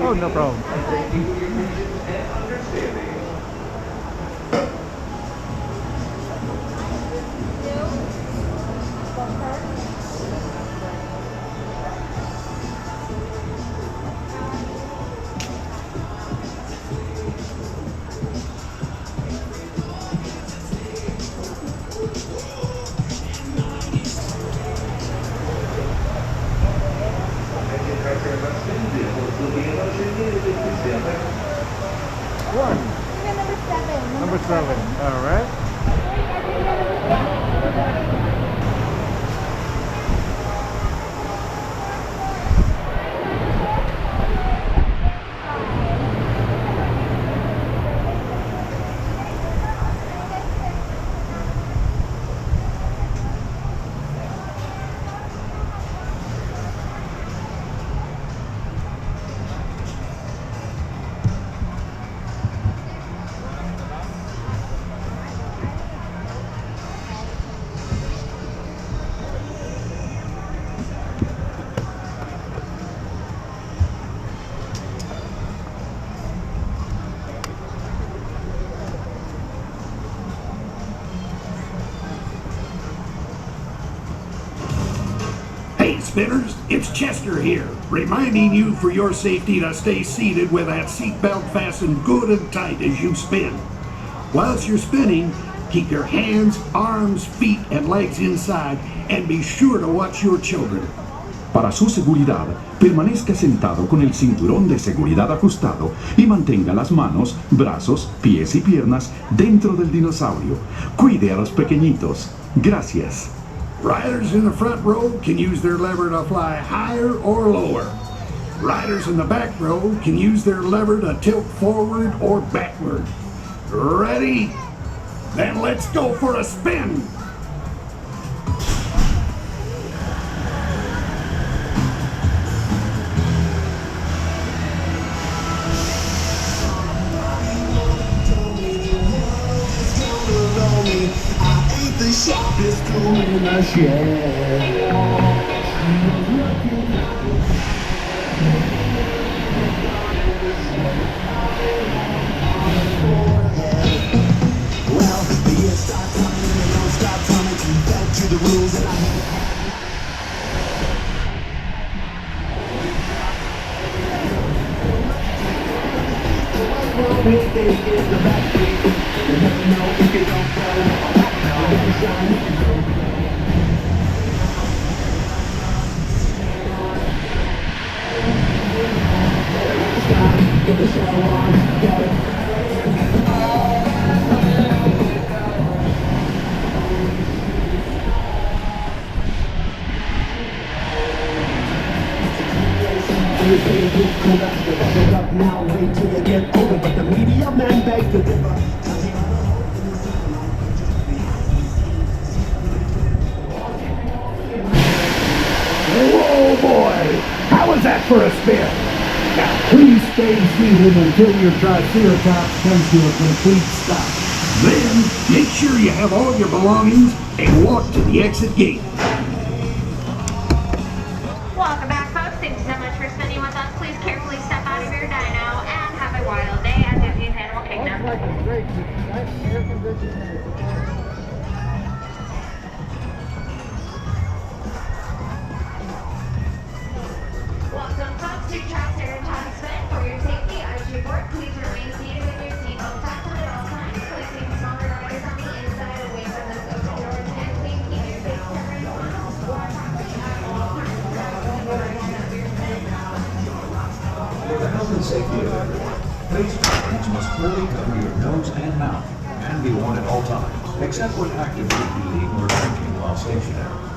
Oh, no problem. One. Number 7. All right. Hey spinners, it's Chester here, reminding you for your safety to stay seated with that seatbelt fastened good and tight as you spin. Whilst you're spinning, keep your hands, arms, feet, and legs inside, and be sure to watch your children. Para su seguridad, permanezca sentado con el cinturón de seguridad ajustado y mantenga las manos, brazos, pies y piernas dentro del dinosaurio. Cuide a los pequeñitos. Gracias. Riders in the front row can use their lever to fly higher or lower. Riders in the back row can use their lever to tilt forward or backward. Ready? Then let's go for a spin! The sharpest tool in the shed. Well, the years start coming and they don't stop coming. Back to the rules and the backbeat. You never know if you don't follow. Get the show on, get it. You say you cool up, shut up now, wait till you get older. But the media man begs to differ. Oh boy! How was that for a spin? Now please stay seated until your TriceraTop comes to a complete stop. Then make sure you have all your belongings and walk to the exit gate. Welcome back, folks. Thanks so much for spending with us. Please carefully step out of your dino and have a wild day at Disney's Animal Kingdom. Welcome, folks, to TriceraTop Spin. For your safety, I report, please remain seated with your seatbelt fastened at all times. Please keep smaller riders on the inside away from those open doors, and please keep your face covered on or properly at all times. For the health and safety of everyone, face coverings must fully cover your nose and mouth and be worn at all times, except when actively eating or drinking while stationary.